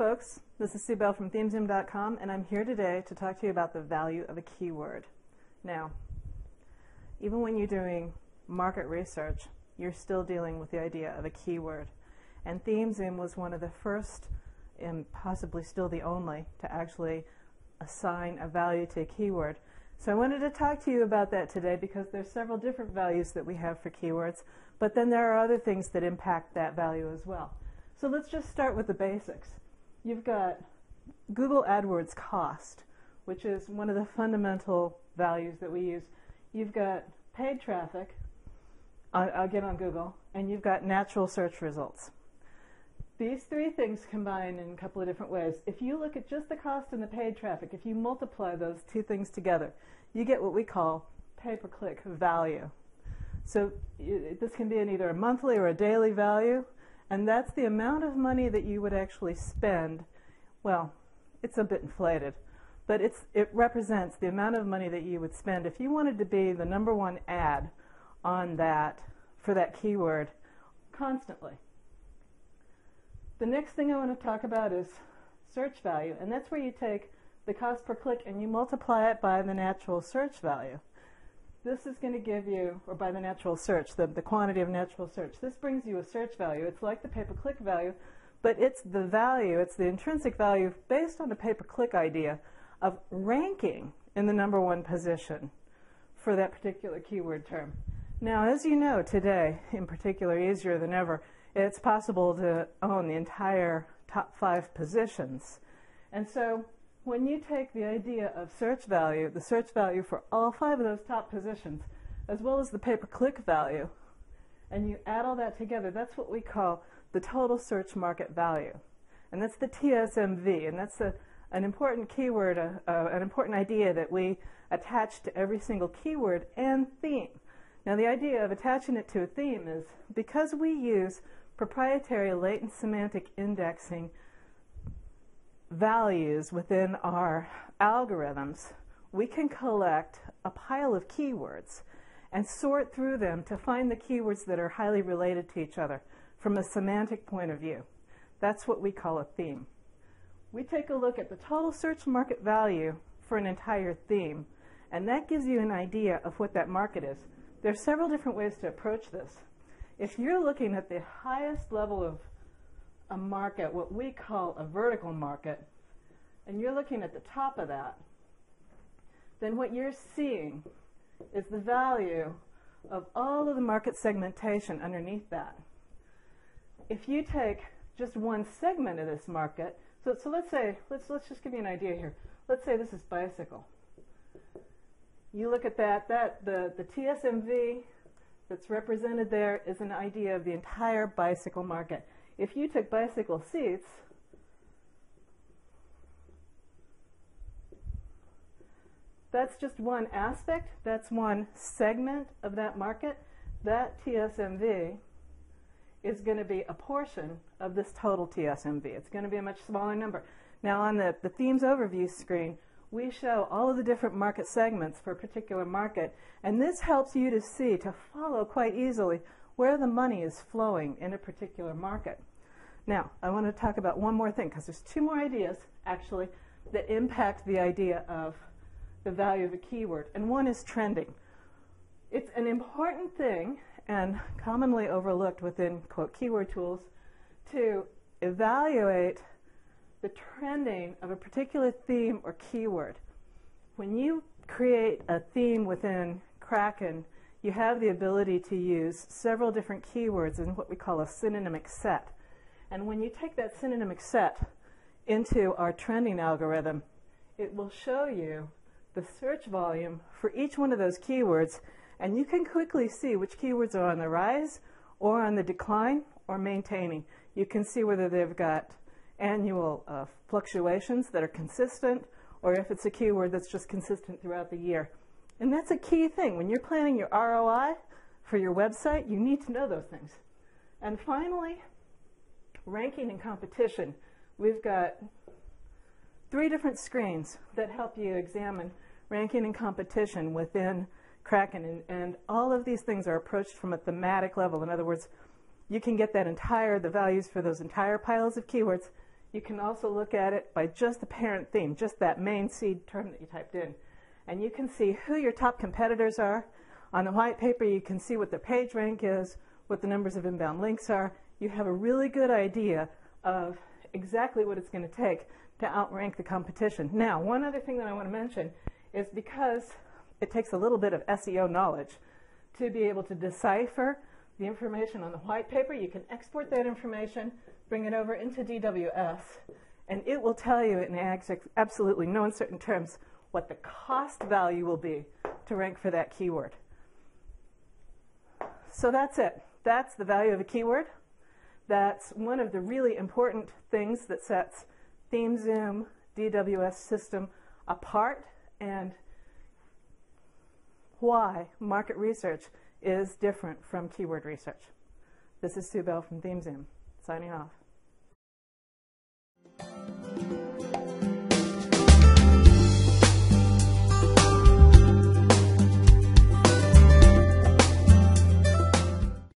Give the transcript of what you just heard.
folks, this is Sue Bell from ThemesZoom.com, and I'm here today to talk to you about the value of a keyword. Now, even when you're doing market research, you're still dealing with the idea of a keyword. And ThemesZoom was one of the first, and possibly still the only, to actually assign a value to a keyword. So I wanted to talk to you about that today because there's several different values that we have for keywords, but then there are other things that impact that value as well. So let's just start with the basics. You've got Google AdWords cost, which is one of the fundamental values that we use. You've got paid traffic, again on Google, and you've got natural search results. These three things combine in a couple of different ways. If you look at just the cost and the paid traffic, if you multiply those two things together, you get what we call pay-per-click value. So this can be in either a monthly or a daily value, and that's the amount of money that you would actually spend. Well, it's a bit inflated, but it represents the amount of money that you would spend if you wanted to be the #1 ad on that, for that keyword constantly. The next thing I want to talk about is search value, and that's where you take the cost per click and you multiply it by the natural search value. This is going to give you, or by the natural search, the quantity of natural search. This brings you a search value. It's like the pay-per-click value, but it's the value, it's the intrinsic value based on the pay-per-click idea of ranking in the #1 position for that particular keyword term. Now, as you know, today, in particular, easier than ever, it's possible to own the entire top 5 positions. And so when you take the idea of search value, the search value for all 5 of those top positions, as well as the pay-per-click value, and you add all that together, that's what we call the total search market value. And that's the TSMV, and that's an important keyword, an important idea that we attach to every single keyword and theme. Now, the idea of attaching it to a theme is because we use proprietary latent semantic indexing values within our algorithms, we can collect a pile of keywords and sort through them to find the keywords that are highly related to each other from a semantic point of view. That's what we call a theme. We take a look at the total search market value for an entire theme, and that gives you an idea of what that market is. There's several different ways to approach this. If you're looking at the highest level of a market, what we call a vertical market, and you're looking at the top of that, then what you're seeing is the value of all of the market segmentation underneath that. If you take just one segment of this market, so let's just give you an idea here. Let's say this is bicycle. You look at that, the TSMV that's represented there is an idea of the entire bicycle market. If you took bicycle seats, that's just one aspect, that's one segment of that market. That TSMV is going to be a portion of this total TSMV. It's going to be a much smaller number. Now on the themes overview screen, we show all of the different market segments for a particular market, and this helps you to see, to follow quite easily where the money is flowing in a particular market. Now, I want to talk about one more thing, because there's 2 more ideas, actually, that impact the idea of the value of a keyword, and one is trending. It's an important thing, and commonly overlooked within, quote, keyword tools, to evaluate the trending of a particular theme or keyword. When you create a theme within Kraken, you have the ability to use several different keywords in what we call a synonymic set. And when you take that synonymic set into our trending algorithm, it will show you the search volume for each one of those keywords, and you can quickly see which keywords are on the rise or on the decline or maintaining. You can see whether they've got annual fluctuations that are consistent, or if it's a keyword that's just consistent throughout the year. And that's a key thing. When you're planning your ROI for your website, you need to know those things. And finally, ranking and competition. We've got 3 different screens that help you examine ranking and competition within Kraken, and all of these things are approached from a thematic level. In other words, you can get the values for those entire piles of keywords. You can also look at it by just the parent theme, just that main seed term that you typed in. And you can see who your top competitors are. On the white paper, you can see what the page rank is, what the numbers of inbound links are. You have a really good idea of exactly what it's going to take to outrank the competition. Now, one other thing that I want to mention is because it takes a little bit of SEO knowledge to be able to decipher the information on the white paper, you can export that information, bring it over into DWS, and it will tell you in absolutely no uncertain terms what the cost value will be to rank for that keyword. So that's it. That's the value of a keyword. That's one of the really important things that sets ThemeZoom DWS system apart, and why market research is different from keyword research. This is Sue Bell from ThemeZoom, signing off.